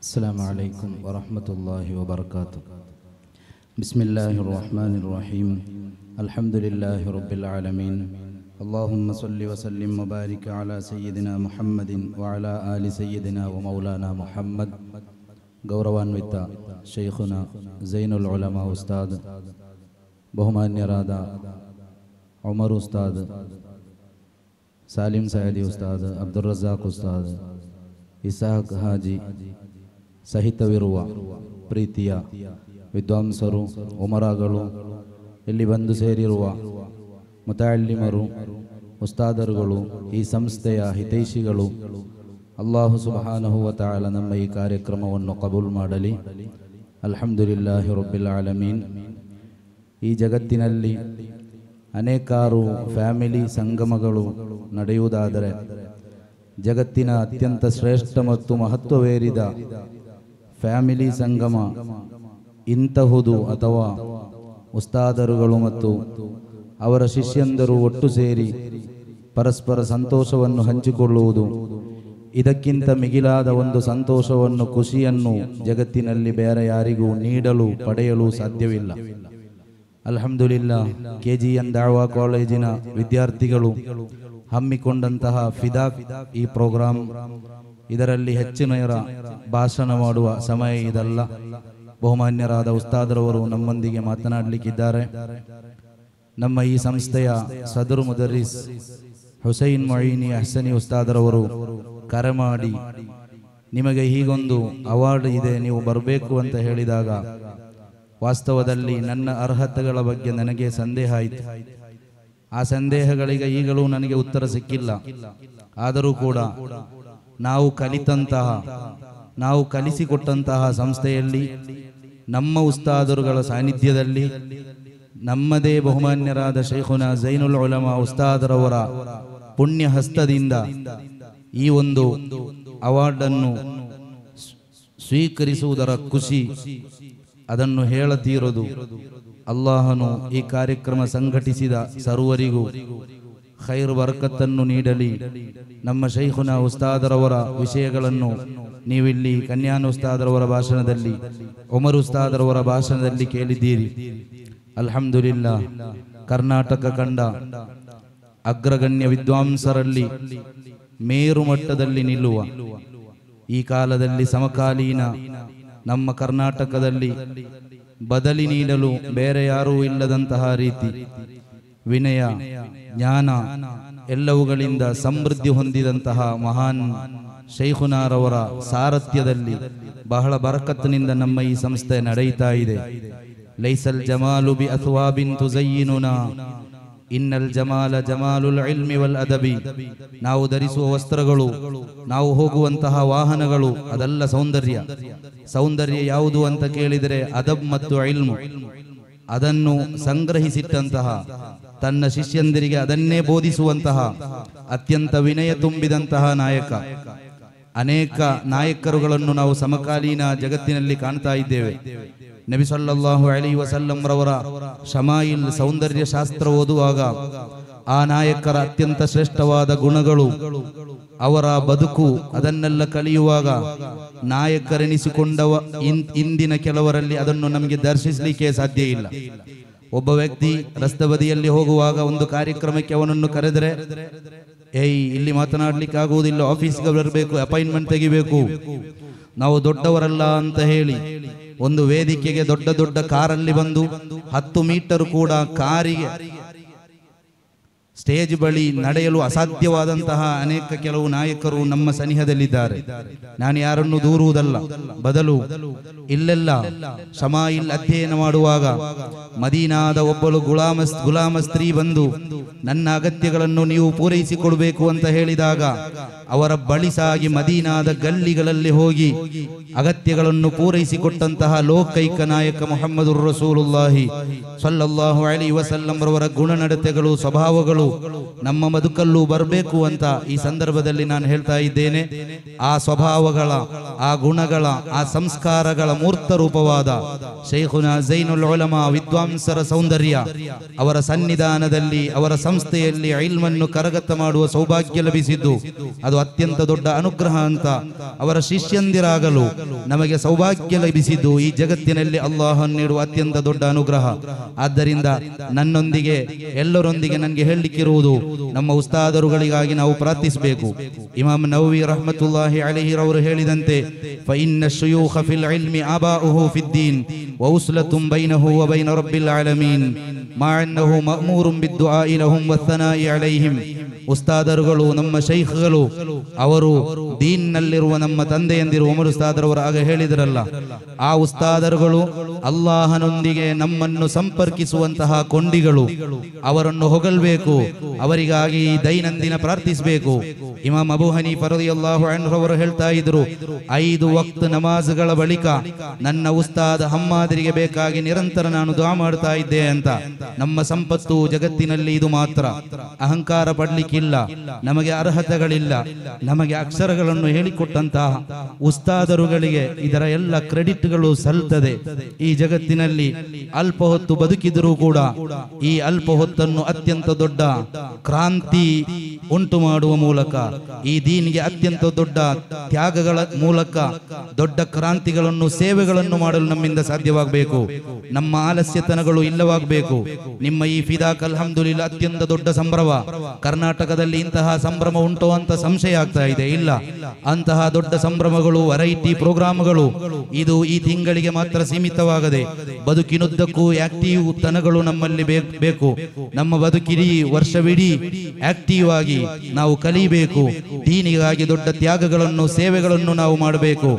السلام عليكم ورحمة الله وبركاته. بسم الله الرحمن الرحيم. الحمد لله رب العالمين. اللهم صل وسلم وبارك على سيدنا محمد وعلى آل سيدنا ومولانا محمد. ಗೌರವಾನ್ವಿತ ಶೈಖುನ ಝೈನುಲ್ ಉಲಮಾ ಉಸ್ತಾದ್, ಬಹುಮಾನ್ಯರಾದ ಉಮರ್ ಉಸ್ತಾದ್, ಸಾಲಿಂ ಸಯದಿ ಉಸ್ತಾದ್, ಅಬ್ದುಲ್ ರಜಾಕ್ ಉಸ್ತಾದ್, ಇಸಾಕ್ ಹಾಜಿ ಸಹಿತವಿರುವ ಪ್ರೀತಿಯ ವಿದ್ವಾಂಸರು, ಉಮರಾಗಳು, ಇಲ್ಲಿ ಬಂದು ಸೇರಿರುವ ಮುತಾಅಲ್ಲಿಮರು, ಉಸ್ತಾದರುಗಳು, ಈ ಸಂಸ್ಥೆಯ ಹಿತೈಷಿಗಳು, ಅಲ್ಲಾಹು ಸುಬ್ಹಾನಹು ವ ತಆಲಾ ನಮ್ಮ ಈ ಕಾರ್ಯಕ್ರಮವನ್ನು ಕಬೂಲ್ ಮಾಡಲಿ. ಅಲ್ಹಮ್ದುಲಿಲ್ಲಾಹಿ ರಬ್ಬಿಲ್ ಆಲಮೀನ್. ಈ ಜಗತ್ತಿನಲ್ಲಿ ಅನೇಕಾರು ಫ್ಯಾಮಿಲಿ ಸಂಗಮಗಳು ನಡೆಯುವುದಾದರೆ ಜಗತ್ತಿನ ಅತ್ಯಂತ ಶ್ರೇಷ್ಠ ಮತ್ತು ಮಹತ್ವವೇರಿದ ಫ್ಯಾಮಿಲಿ ಸಂಗಮ ಇಂತಹುದು ಅಥವಾ ಉಸ್ತಾದರುಗಳು ಮತ್ತು ಅವರ ಶಿಷ್ಯಂದರು ಒಟ್ಟು ಸೇರಿ ಪರಸ್ಪರ ಸಂತೋಷವನ್ನು ಹಂಚಿಕೊಳ್ಳುವುದು. ಇದಕ್ಕಿಂತ ಮಿಗಿಲಾದ ಒಂದು ಸಂತೋಷವನ್ನು, ಖುಷಿಯನ್ನು ಜಗತ್ತಿನಲ್ಲಿ ಬೇರೆ ಯಾರಿಗೂ ನೀಡಲು ಪಡೆಯಲು ಸಾಧ್ಯವಿಲ್ಲ. ಅಲ್ಹಮ್ದುಲಿಲ್ಲಾ, KGN ದಾವಾ ಕಾಲೇಜಿನ ವಿದ್ಯಾರ್ಥಿಗಳು ಹಮ್ಮಿಕೊಂಡಂತಹ ಫಿದಾಕ್ ಈ ಪ್ರೋಗ್ರಾಂ, ಇದರಲ್ಲಿ ಹೆಚ್ಚಿನವರ ಭಾಷಣ ಮಾಡುವ ಸಮಯ ಇದಲ್ಲ. ಬಹುಮಾನ್ಯರಾದ ಉಸ್ತಾದರವರು ನಮ್ಮೊಂದಿಗೆ ಮಾತನಾಡಲಿಕ್ಕಿದ್ದಾರೆ. ನಮ್ಮ ಈ ಸಂಸ್ಥೆಯ ಸದರ್ ಮುದರಿಸ್ ಹುಸೈನ್ ಮೊಯಿನಿ ಅಹ್ಸನಿ ಉಸ್ತಾದರವರು ಕರೆ ಮಾಡಿ ನಿಮಗೆ ಹೀಗೊಂದು ಅವಾರ್ಡ್ ಇದೆ, ನೀವು ಬರಬೇಕು ಅಂತ ಹೇಳಿದಾಗ ವಾಸ್ತವದಲ್ಲಿ ನನ್ನ ಅರ್ಹತೆಗಳ ಬಗ್ಗೆ ನನಗೆ ಸಂದೇಹ ಆಯಿತು. ಆ ಸಂದೇಹಗಳಿಗೆ ಈಗಲೂ ನನಗೆ ಉತ್ತರ ಸಿಕ್ಕಿಲ್ಲ. ಆದರೂ ಕೂಡ ನಾವು ಕಲಿತಂತಹ, ನಾವು ಕಲಿಸಿಕೊಟ್ಟಂತಹ ಸಂಸ್ಥೆಯಲ್ಲಿ ನಮ್ಮ ಉಸ್ತಾದರುಗಳ ಸಾನ್ನಿಧ್ಯದಲ್ಲಿ ನಮ್ಮದೇ ಬಹುಮಾನ್ಯರಾದ ಶೈಖುನಾ ಝೈನುಲ್ ಉಲಮಾ ಉಸ್ತಾದರವರ ಪುಣ್ಯ ಹಸ್ತದಿಂದ ಈ ಒಂದು ಅವಾರ್ಡನ್ನು ಸ್ವೀಕರಿಸುವುದರ ಖುಷಿ ಅದನ್ನು ಹೇಳತೀರದು. ಅಲ್ಲಾಹನು ಈ ಕಾರ್ಯಕ್ರಮ ಸಂಘಟಿಸಿದ ಸರ್ವರಿಗೂ ಖೈರ್ ಬರಕತ್ತನ್ನು ನೀಡಲಿ. ನಮ್ಮ ಶೈಖುನಾ ಉಸ್ತಾದರವರ ವಿಷಯಗಳನ್ನು ನೀವಿಲ್ಲಿ ಕನ್ಯಾನ್ ಉಸ್ತಾದರವರ ಭಾಷಣದಲ್ಲಿ, ಉಮರ್ ಉಸ್ತಾದರವರ ಭಾಷಣದಲ್ಲಿ ಕೇಳಿದ್ದೀರಿ. ಅಲ್ಹಮ್ದುಲಿಲ್ಲಾ, ಕರ್ನಾಟಕ ಕಂಡ ಅಗ್ರಗಣ್ಯ ವಿದ್ವಾಂಸರಲ್ಲಿ ಮೇರು ಮಟ್ಟದಲ್ಲಿ ನಿಲ್ಲುವ ಈ ಕಾಲದಲ್ಲಿ ಸಮಕಾಲೀನ ನಮ್ಮ ಕರ್ನಾಟಕದಲ್ಲಿ ಬದಲಿ ನೀಡಲು ಬೇರೆ ಯಾರೂ ಇಲ್ಲದಂತಹ ರೀತಿ ವಿನಯ, ಜ್ಞಾನ ಎಲ್ಲವುಗಳಿಂದ ಸಮೃದ್ಧಿ ಹೊಂದಿದಂತಹ ಮಹಾನ್ ಶೈಖುನಾರವರ ಸಾರಥ್ಯದಲ್ಲಿ ಬಹಳ ಬರಕತ್ತಿನಿಂದ ನಮ್ಮ ಈ ಸಂಸ್ಥೆ ನಡೆಯುತ್ತಾ ಇದೆ. ಲೈಸಲ್ ಜಮಾಲು ಬಿ ಅಥ್ವಾಬಿನ್ ತುಜಯ್ಯಿನುನಾ ಇನ್ನಲ್ ಜಮಾಲ ಜಮಾಲುಲ್ ಇಲ್ಮಿ ವಲ್ ಅದಬಿ. ನಾವು ಧರಿಸುವ ವಸ್ತ್ರಗಳು, ನಾವು ಹೋಗುವಂತಹ ವಾಹನಗಳು ಅದೆಲ್ಲ ಸೌಂದರ್ಯ. ಸೌಂದರ್ಯ ಯಾವುದು ಅಂತ ಕೇಳಿದರೆ ಅದಬ್ ಮತ್ತು ಇಲ್ಮು. ಅದನ್ನು ಸಂಗ್ರಹಿಸಿಟ್ಟಂತಹ, ತನ್ನ ಶಿಷ್ಯಂದಿರಿಗೆ ಅದನ್ನೇ ಬೋಧಿಸುವಂತಹ ಅತ್ಯಂತ ವಿನಯ ತುಂಬಿದಂತಹ ನಾಯಕ. ಅನೇಕ ನಾಯಕರುಗಳನ್ನು ನಾವು ಸಮಕಾಲೀನ ಜಗತ್ತಿನಲ್ಲಿ ಕಾಣ್ತಾ ಇದ್ದೇವೆ. ನಬಿ ಸಲ್ಲಲ್ಲಾಹು ಅಲೈಹಿ ವಸಲ್ಲಂ ರವರ ಶಮಾಯಿಲ್ ಸೌಂದರ್ಯ ಶಾಸ್ತ್ರ ಓದುವಾಗ ಆ ನಾಯಕರ ಅತ್ಯಂತ ಶ್ರೇಷ್ಠವಾದ ಗುಣಗಳು, ಅವರ ಬದುಕು, ಅದನ್ನೆಲ್ಲ ಕಲಿಯುವಾಗ ನಾಯಕರೆನಿಸಿಕೊಂಡವ ಇಂದಿನ ಕೆಲವರಲ್ಲಿ ಅದನ್ನು ನಮಗೆ ದರ್ಶಿಸಲಿಕ್ಕೆ ಸಾಧ್ಯ ಇಲ್ಲ. ಒಬ್ಬ ವ್ಯಕ್ತಿ ರಸ್ತೆ ಬದಿಯಲ್ಲಿ ಹೋಗುವಾಗ ಒಂದು ಕಾರ್ಯಕ್ರಮಕ್ಕೆ ಅವನನ್ನು ಕರೆದರೆ, ಇಲ್ಲಿ ಮಾತನಾಡ್ಲಿಕ್ಕೆ ಆಗುವುದಿಲ್ಲ, ಆಫೀಸ್ಗೆ ಬರಬೇಕು, ಅಪಾಯಿಂಟ್ಮೆಂಟ್ ತೆಗಿಬೇಕು, ನಾವು ದೊಡ್ಡವರಲ್ಲ ಅಂತ ಹೇಳಿ ಒಂದು ವೇದಿಕೆಗೆ ದೊಡ್ಡ ದೊಡ್ಡ ಕಾರಲ್ಲಿ ಬಂದು 10 ಮೀಟರ್ ಕೂಡ ಕಾರಿಗೆ ಸ್ಟೇಜ್ ಬಳಿ ನಡೆಯಲು ಅಸಾಧ್ಯವಾದಂತಹ ಅನೇಕ ಕೆಲವು ನಾಯಕರು ನಮ್ಮ ಸನಿಹದಲ್ಲಿದ್ದಾರೆ. ನಾನು ಯಾರನ್ನು ದೂರುವುದಲ್ಲ, ಬದಲು ಇಲ್ಲೆಲ್ಲ ಶಮಾಯಿಲ್ ಅಧ್ಯಯನ ಮಾಡುವಾಗ ಮದೀನಾದ ಒಬ್ಬಳು ಗುಲಾಮ ಸ್ತ್ರೀ ಬಂದು ನನ್ನ ಅಗತ್ಯಗಳನ್ನು ನೀವು ಪೂರೈಸಿಕೊಡ್ಬೇಕು ಅಂತ ಹೇಳಿದಾಗ ಅವರ ಬಳಿ ಸಾಗಿ ಮದೀನಾದ ಗಲ್ಲಿಗಳಲ್ಲಿ ಹೋಗಿ ಅಗತ್ಯಗಳನ್ನು ಪೂರೈಸಿಕೊಟ್ಟಂತಹ ಲೋಕೈಕ ನಾಯಕ ಮುಹಮ್ಮದುರ್ ರಸೂಲುಲ್ಲಾಹಿ ಸಲ್ಲಲ್ಲಾಹು ಅಲೈಹಿ ವಸಲ್ಲಂ ರವರ ಗುಣನಡತೆಗಳು, ಸ್ವಭಾವಗಳು ನಮ್ಮ ಬದುಕಲ್ಲೂ ಬರಬೇಕು ಅಂತ ಈ ಸಂದರ್ಭದಲ್ಲಿ ನಾನು ಹೇಳ್ತಾ ಇದ್ದೇನೆ. ಆ ಸ್ವಭಾವಗಳ, ಆ ಗುಣಗಳ, ಆ ಸಂಸ್ಕಾರಗಳ ಮೂರ್ತ ರೂಪವಾದ ಶೈಖುನಾ ಝೈನುಲ್ ಉಲಮಾ ವಿದ್ವಾಂಸರ ಸೌಂದರ್ಯ, ಅವರ ಸನ್ನಿಧಾನದಲ್ಲಿ, ಅವರ ಸಂಸ್ಥೆಯಲ್ಲಿ ಇಲ್ಮನ್ನು ಕರಗತ ಮಾಡುವ ಸೌಭಾಗ್ಯ ಲಭಿಸಿದ್ದು ಅದು ಅತ್ಯಂತ ದೊಡ್ಡ ಅನುಗ್ರಹ ಅಂತ, ಅವರ ಶಿಷ್ಯಂದಿರಾಗಲು ನಮಗೆ ಸೌಭಾಗ್ಯ ಲಭಿಸಿದ್ದು ಈ ಜಗತ್ತಿನಲ್ಲಿ ಅಲ್ಲಾಹ್ ನೀಡುವ ಅತ್ಯಂತ ದೊಡ್ಡ ಅನುಗ್ರಹ. ಆದ್ದರಿಂದ ನನ್ನೊಂದಿಗೆ ಎಲ್ಲರೊಂದಿಗೆ ನನಗೆ ಹೇಳಲಿಕ್ಕಿರುವುದು, ನಮ್ಮ ಉಸ್ತಾದರುಗಳಿಗಾಗಿ ನಾವು ಪ್ರಾರ್ಥಿಸಬೇಕು. ಇಮಾಮ್ ನವವಿ ರಹಮತುಲ್ಲಾಹಿ ಅಲೈಹಿ ರವರು ಹೇಳಿದಂತೆ, ಫಇನ್ನ ಶುಯೂಖ ಫಿಲ್ ಇಲ್ಮಿ ಆಬಾಉಹು ಫಿದ್ದೀನ್ ವೌಸ್ಲತುಂ ಬೈನಹು ವ ಬೈನ ರಬ್ಬಿಲ್ ಆಲಮೀನ್ ಮಾ ಅನ್ನಹು ಮಅಮೂರುಂ ಬಿದ್ದುಆಇ ಲಹುಂ ವಥನಾಇ ಅಲೈಹಿಂ. ಉಸ್ತಾದರುಗಳು, ನಮ್ಮ ಶೈಖ್ಗಳು, ಅವರು ದೀನ್ನಲ್ಲಿರುವ ನಮ್ಮ ತಂದೆಯಂದಿರು ಉಮರ್ ಉಸ್ತಾದರವರು ಆಗ ಹೇಳಿದರಲ್ಲ, ಆ ಉಸ್ತಾದರುಗಳು ಅಲ್ಲಾಹನೊಂದಿಗೆ ನಮ್ಮನ್ನು ಸಂಪರ್ಕಿಸುವಂತಹ ಕೊಂಡಿಗಳು. ಅವರನ್ನು ಹೊಗಳ್ಬೇಕು, ಅವರಿಗಾಗಿ ದೈನಂದಿನ ಪ್ರಾರ್ಥಿಸಬೇಕು. ಇಮಾಮ್ ಅಬೂ ಹನೀಫ ರದಿಯಲ್ಲಾಹು ಅನ್ಹು ಅವರು ಹೇಳ್ತಾ ಇದ್ರು, 5 ವಕ್ತ್ ನಮಾಜ್ಗಳ ಬಳಿಕ ನನ್ನ ಉಸ್ತಾದ್ ಹಮ್ಮಾದರಿಗೆ ಬೇಕಾಗಿ ನಿರಂತರ ನಾನು ದುಆ ಮಾಡ್ತಾ ಇದ್ದೆ ಅಂತ. ನಮ್ಮ ಸಂಪತ್ತು ಜಗತ್ತಿನಲ್ಲಿ ಇದು ಮಾತ್ರ. ಅಹಂಕಾರ ಪಡ್ಲಿಕ್ಕಿಲ್ಲ, ನಮಗೆ ಅರ್ಹತೆಗಳಿಲ್ಲ. ನಮಗೆ ಅಕ್ಷರಗಳನ್ನು ಹೇಳಿಕೊಟ್ಟಂತಹ ಉಸ್ತಾದರುಗಳಿಗೆ ಇದರ ಎಲ್ಲ ಕ್ರೆಡಿಟ್ಗಳು ಸಲ್ತದೆ. ಈ ಜಗತ್ತಿನಲ್ಲಿ ಅಲ್ಪ ಹೊತ್ತು ಬದುಕಿದರೂ ಕೂಡ ಈ ಅಲ್ಪ ಹೊತ್ತನ್ನು ಅತ್ಯಂತ ದೊಡ್ಡ ಕ್ರಾಂತಿ ಉಂಟು ಮಾಡುವ ಮೂಲಕ, ಈ ದೀನಿಗೆ ಅತ್ಯಂತ ದೊಡ್ಡ ತ್ಯಾಗಗಳ ಮೂಲಕ ದೊಡ್ಡ ಕ್ರಾಂತಿಗಳನ್ನು, ಸೇವೆಗಳನ್ನು ಮಾಡಲು ನಮ್ಮಿಂದ ಸಾಧ್ಯವಾಗಬೇಕು. ನಮ್ಮ ಆಲಸ್ಯತನಗಳು ಇಲ್ಲವಾಗಬೇಕು. ನಿಮ್ಮ ಈ ಫಿದಾಕ್ ಅಲ್ಹಮ್ದುಲಿಲ್ಲಾ ಅತ್ಯಂತ ದೊಡ್ಡ ಸಂಭ್ರಮ. ಕರ್ನಾಟಕದಲ್ಲಿ ಇಂತಹ ಸಂಭ್ರಮ ಉಂಟು ಅಂತ ಸಂಶಯ ಆಗ್ತಾ ಇದೆ. ಇಲ್ಲ, ಅಂತಹ ದೊಡ್ಡ ಸಂಭ್ರಮಗಳು, ವೆರೈಟಿ ಪ್ರೋಗ್ರಾಮ್ಗಳು ಇದು ಈ ತಿಂಗಳಿಗೆ ಮಾತ್ರ ಸೀಮಿತವಾಗದೆ ಬದುಕಿನುದ್ದಕ್ಕೂ ಆಕ್ಟಿವ್ ತನಗಳು ನಮ್ಮಲ್ಲಿ ಬೇಕು. ನಮ್ಮ ಬದುಕಿಡೀ ವರ್ಷವಿಡೀ ಆಕ್ಟಿವ್ ಆಗಿ ನಾವು ಕಲಿಬೇಕು. ದೀನಿಗಾಗಿ ದೊಡ್ಡ ತ್ಯಾಗಗಳನ್ನು, ಸೇವೆಗಳನ್ನು ನಾವು ಮಾಡಬೇಕು.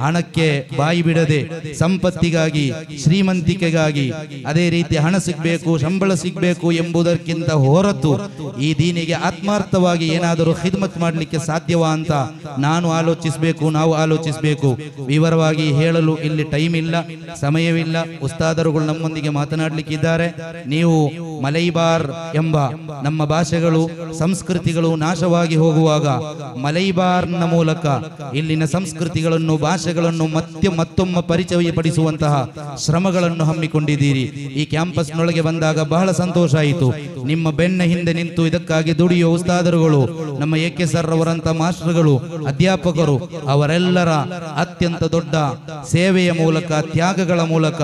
ಹಣಕ್ಕೆ ಬಾಯಿ ಬಿಡದೆ, ಸಂಪತ್ತಿಗಾಗಿ, ಶ್ರೀಮಂತಿಕೆಗಾಗಿ, ಅದೇ ರೀತಿ ಹಣ ಸಿಗಬೇಕು, ಸಂಬಳ ಸಿಗಬೇಕು ಎಂಬುದಕ್ಕಿಂತ ಹೊರತು ಈ ದೀನಿಗೆ ಆತ್ಮಾರ್ಥವಾಗಿ ಏನಾದರೂ ಖಿದ್ಮತ್ ಮಾಡಲಿಕ್ಕೆ ಸಾಧ್ಯವಾ ಅಂತ ನಾನು ಆಲೋಚಿಸಬೇಕು, ನಾವು ಆಲೋಚಿಸಬೇಕು. ವಿವರವಾಗಿ ಹೇಳಲು ಇಲ್ಲಿ ಟೈಮ್ ಇಲ್ಲ, ಸಮಯವಿಲ್ಲ. ಉಸ್ತಾದರುಗಳು ನಮ್ಮೊಂದಿಗೆ ಮಾತನಾಡಲಿಕ್ಕಿದ್ದಾರೆ. ನೀವು ಮಲೈಬಾರ್ ಎಂಬ ನಮ್ಮ ಭಾಷೆಗಳು, ಸಂಸ್ಕೃತಿಗಳು ನಾಶವಾಗಿ ಹೋಗುವಾಗ ಮಲೈಬಾರ್ನ ಮೂಲಕ ಇಲ್ಲಿನ ಸಂಸ್ಕೃತಿಗಳನ್ನು, ಭಾಷೆಗಳನ್ನು ಮತ್ತೊಮ್ಮೆ ಪರಿಚಯಪಡಿಸುವಂತಹ ಶ್ರಮಗಳನ್ನು ಹಮ್ಮಿಕೊಂಡಿದ್ದೀರಿ. ಈ ಕ್ಯಾಂಪಸ್ನೊಳಗೆ ಬಂದಾಗ ಬಹಳ ಸಂತೋಷ ಆಯಿತು. ನಿಮ್ಮ ಬೆನ್ನ ಹಿಂದೆ ನಿಂತು ಇದಕ್ಕಾಗಿ ದುಡಿಯುವ ಉಸ್ತಾದರುಗಳು, ನಮ್ಮ ಎಕೆ ಸರ್ ಅವರಂತ ಮಾಸ್ಟರ್ಗಳು, ಅಧ್ಯಾಪಕರು, ಅವರೆಲ್ಲರ ಅತ್ಯಂತ ದೊಡ್ಡ ಸೇವೆಯ ಮೂಲಕ, ತ್ಯಾಗಗಳ ಮೂಲಕ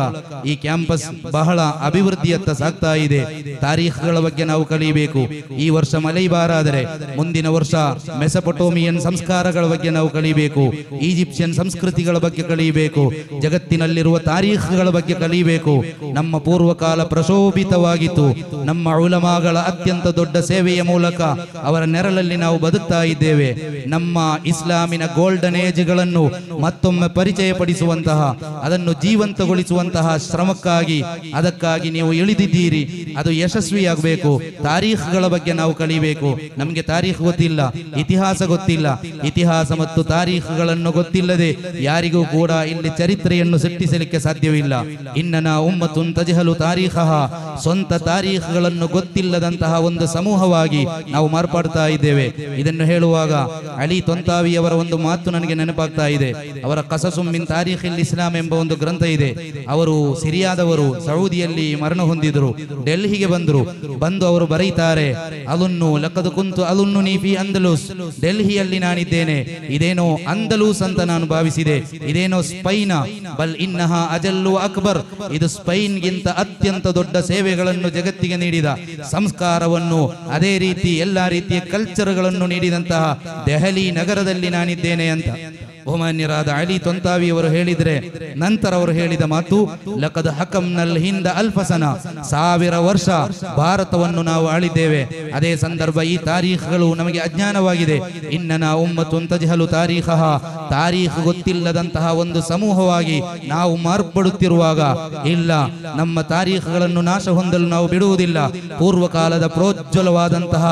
ಈ ಕ್ಯಾಂಪಸ್ ಬಹಳ ಅಭಿವೃದ್ಧಿಯತ್ತ ಸಾಗ್ತಾ ಇದೆ. ತಾರೀಖುಗಳ ಬಗ್ಗೆ ನಾವು ಕಲಿಯಬೇಕು. ಈ ವರ್ಷ ಮಲೈಬಾರ್ ಆದರೆ ಮುಂದಿನ ವರ್ಷ ಮೆಸೊಪೊಟೋಮಿಯನ್ ಸಂಸ್ಕಾರಗಳ ಬಗ್ಗೆ ನಾವು ಕಲಿಯಬೇಕು. ಈಜಿಪ್ಷಿಯನ್ ಸಂಸ್ಕೃತಿಗಳ ಬಗ್ಗೆ ಕಲಿಯಬೇಕು. ಜಗತ್ತಿನಲ್ಲಿರುವ ತಾರೀಖುಗಳ ಬಗ್ಗೆ ಕಲಿಯಬೇಕು. ನಮ್ಮ ಪೂರ್ವಕಾಲ ಪ್ರಶೋಭಿತವಾಗಿತ್ತು. ನಮ್ಮ ಉಲಮಾಗಳ ಅತ್ಯಂತ ದೊಡ್ಡ ಸೇವೆಯ ಮೂಲಕ ಅವರ ನೆರಳಲ್ಲಿ ನಾವು ಬದುಕ್ತಾ ಇದ್ದೇವೆ. ನಮ್ಮ ಇಸ್ಲಾಮಿನ ಗೋಲ್ಡನ್ ಏಜ್ಗಳನ್ನು ಮತ್ತೊಮ್ಮೆ ಪರಿಚಯಪಡಿಸುವಂತಹ, ಅದನ್ನು ಜೀವಂತಗೊಳಿಸುವಂತಹ ಶ್ರಮಕ್ಕಾಗಿ, ಅದಕ್ಕಾಗಿ ನೀವು ಇಳಿದಿದ್ದೀರಿ. ಅದು ಯಶಸ್ವಿಯಾಗಬೇಕು. ತಾರೀಖುಗಳ ಬಗ್ಗೆ ನಾವು ಕಲಿಬೇಕು. ನಮಗೆ ತಾರೀಖ್ ಗೊತ್ತಿಲ್ಲ, ಇತಿಹಾಸ ಗೊತ್ತಿಲ್ಲ. ಇತಿಹಾಸ ಮತ್ತು ತಾರೀಖುಗಳನ್ನು ಗೊತ್ತಿಲ್ಲದೆ ಯಾರಿಗೂ ಕೂಡ ಇಲ್ಲಿ ಚರಿತ್ರೆಯನ್ನು ಸೃಷ್ಟಿಸಲಿಕ್ಕೆ ಸಾಧ್ಯವಿಲ್ಲ. ಇನ್ನನಾ ಉಮ್ಮತುನ್ ತಜ್ಹಲು ತಾರೀಖಹ, ಸ್ವಂತ ತಾರೀಖುಗಳನ್ನು ಗೊತ್ತಿಲ್ಲದಂತಹ ಒಂದು ಸಮೂಹವಾಗಿ ನಾವು ಮಾರ್ಪಡ್ತಾ ಇದ್ದೇವೆ. ಇದನ್ನು ಹೇಳುವಾಗ ಅಲಿ ತೊಂತಾವಿಯವರ ಒಂದು ಮಾತು ನನಗೆ ನೆನಪಾಗ್ತಾ ಇದೆ. ಅವರ ಕಸಸುಂ ಮಿನ್ ತಾರೀಖಿಲ್ ಇಸ್ಲಾಂ ಎಂಬ ಒಂದು ಗ್ರಂಥ ಇದೆ. ಅವರು ಸಿರಿಯಾದವರು, ಸೌದಿಯಲ್ಲಿ ಮರಣ ಹೊಂದಿದರು. ಡೆಲ್ಲಿಗೆ ಬಂದರು. ಅವರು ಬರೀತಾರೆ, ಅಲುನ್ನು ಲಕದ್ ಕುಂತು ಅಲುನ್ನು ನೀಫಿ ಅಂದಲೂಸ್, ಡೆಲ್ಲಿಯಲ್ಲಿ ನಾನಿದ್ದೇನೆ, ಇದೇನೋ ಅಂದಲೂಸ್ ಅಂತ ನಾನು ಭಾವಿಸಿದೆ, ಇದೇನೋ ಸ್ಪೈನ, ಬಲ್ ಇನ್ನಹ ಅಜಲ್ಲು ಅಕ್ಬರ್, ಇದು ಸ್ಪೈನ್ಗಿಂತ ಅತ್ಯಂತ ದೊಡ್ಡ ಸೇವೆಗಳನ್ನು ಜಗತ್ತಿಗೆ ನೀಡಿದ, ಸಂಸ್ಕಾರವನ್ನು, ಅದೇ ರೀತಿ ಎಲ್ಲಾ ರೀತಿಯ ಕಲ್ಚರ್ಗಳನ್ನು ನೀಡಿದಂತಹ ದೆಹಲಿ ನಗರದಲ್ಲಿ ನಾನಿದ್ದೇನೆ ಅಂತ ಬಹುಮಾನ್ಯರಾದ ಅಲಿ ತೊಂತಾವಿ ಅವರು ಹೇಳಿದ್ರೆ, ನಂತರ ಅವರು ಹೇಳಿದ ಮಾತು, ಲಕದ್ ಹಕಮ್ನಲ್ ಹಿಂದ ಅಲ್ಫಸನ, 1000 ವರ್ಷ ಭಾರತವನ್ನು ನಾವು ಆಳಿದ್ದೇವೆ. ಅದೇ ಸಂದರ್ಭ ಈ ತಾರೀಖುಗಳು ನಮಗೆ ಅಜ್ಞಾನವಾಗಿದೆ. ಇನ್ನನಾ ಉಮ್ಮತುನ್ ತಜ್ಹಲು ತಾರೀಖಹ, ತಾರೀಖ್ ಗೊತ್ತಿಲ್ಲದಂತಹ ಒಂದು ಸಮೂಹವಾಗಿ ನಾವು ಮಾರ್ಪಡುತ್ತಿರುವಾಗ, ಇಲ್ಲ, ನಮ್ಮ ತಾರೀಖುಗಳನ್ನು ನಾಶ ಹೊಂದಲು ನಾವು ಬಿಡುವುದಿಲ್ಲ. ಪೂರ್ವಕಾಲದ ಪ್ರೋಜ್ವಲವಾದಂತಹ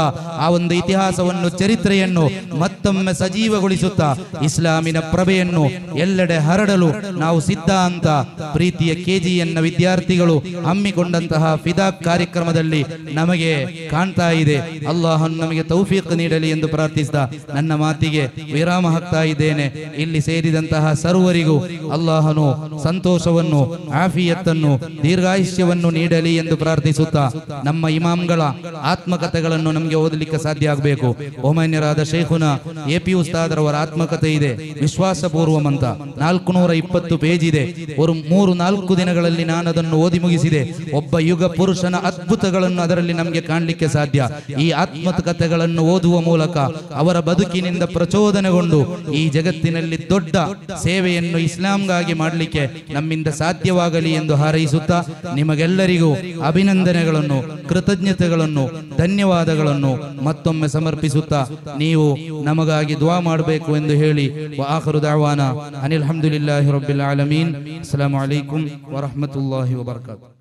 ಆ ಒಂದು ಇತಿಹಾಸವನ್ನು, ಚರಿತ್ರೆಯನ್ನು ಮತ್ತೊಮ್ಮೆ ಸಜೀವಗೊಳಿಸುತ್ತಾ ಇಸ್ಲಾಮಿನ ಪ್ರಭೆಯನ್ನು ಎಲ್ಲೆಡೆ ಹರಡಲು ನಾವು ಸಿದ್ಧ ಅಂತ ಪ್ರೀತಿಯ KGN ವಿದ್ಯಾರ್ಥಿಗಳು ಹಮ್ಮಿಕೊಂಡಂತಹ ಫಿದಾ ಕಾರ್ಯಕ್ರಮದಲ್ಲಿ ನಮಗೆ ಕಾಣ್ತಾ ಇದೆ. ಅಲ್ಲಾಹನು ನಮಗೆ ತೌಫೀಕ್ ನೀಡಲಿ ಎಂದು ಪ್ರಾರ್ಥಿಸಿದ ನನ್ನ ಮಾತಿಗೆ ವಿರಾಮ ಹಾಕ್ತಾ ಇದ್ದೇನೆ. ಇಲ್ಲಿ ಸೇರಿದಂತಹ ಸರ್ವರಿಗೂ ಅಲ್ಲಾಹನು ಸಂತೋಷವನ್ನು, ಆಫಿಯತ್ತನ್ನು, ದೀರ್ಘಾಯುಷ್ಯವನ್ನು ನೀಡಲಿ ಎಂದು ಪ್ರಾರ್ಥಿಸುತ್ತಾ ನಮ್ಮ ಇಮಾಮ್ಗಳ ಆತ್ಮಕಥೆಗಳನ್ನು ನಮಗೆ ಓದಲಿಕ್ಕೆ ಸಾಧ್ಯ ಆಗಬೇಕು. ಬಹುಮಾನ್ಯರಾದ ಶೇಖುನಾ AP ಉಸ್ತಾದರವರ ಆತ್ಮಕಥೆ ಇದೆ, ವಿಶ್ವಾಸಪೂರ್ವಂ ಅಂತ 420 ಪೇಜ್ ಇದೆ. 3-4 ದಿನಗಳಲ್ಲಿ ನಾನು ಅದನ್ನು ಓದಿ ಮುಗಿಸಿದೆ. ಒಬ್ಬ ಯುಗ ಪುರುಷನ ಅದ್ಭುತಗಳನ್ನು ಅದರಲ್ಲಿ ನಮಗೆ ಕಾಣಲಿಕ್ಕೆ ಸಾಧ್ಯ. ಈ ಆತ್ಮಕಥೆಗಳನ್ನು ಓದುವ ಮೂಲಕ ಅವರ ಬದುಕಿನಿಂದ ಪ್ರಚೋದನೆಗೊಂಡು ಈ ಜಗತ್ತಿನಲ್ಲಿ ದೊಡ್ಡ ಸೇವೆಯನ್ನು ಇಸ್ಲಾಂಗಾಗಿ ಮಾಡಲಿಕ್ಕೆ ನಮ್ಮಿಂದ ಸಾಧ್ಯವಾಗಲಿ ಎಂದು ಹಾರೈಸುತ್ತಾ ನಿಮಗೆಲ್ಲರಿಗೂ ಅಭಿನಂದನೆಗಳನ್ನು, ಕೃತಜ್ಞತೆಗಳನ್ನು, ಧನ್ಯವಾದಗಳನ್ನು ಮತ್ತೊಮ್ಮೆ ಸಮರ್ಪಿಸುತ್ತಾ ನೀವು ನಮಗಾಗಿ ದುಆ ಮಾಡಬೇಕು ಎಂದು ಹೇಳಿ ಆಖಿರು ದಅವಾನಾ ಅನಿಲ್ ಹಮ್ದುಲಿಲ್ಲಾಹಿ ರಬ್ಬಿಲ್ ಆಲಮೀನ್. ಅಸ್ಸಲಾಮು ಅಲೈಕುಂ ವರಹ್ಮತುಲ್ಲಾಹಿ ವಬರಕಾತುಹು.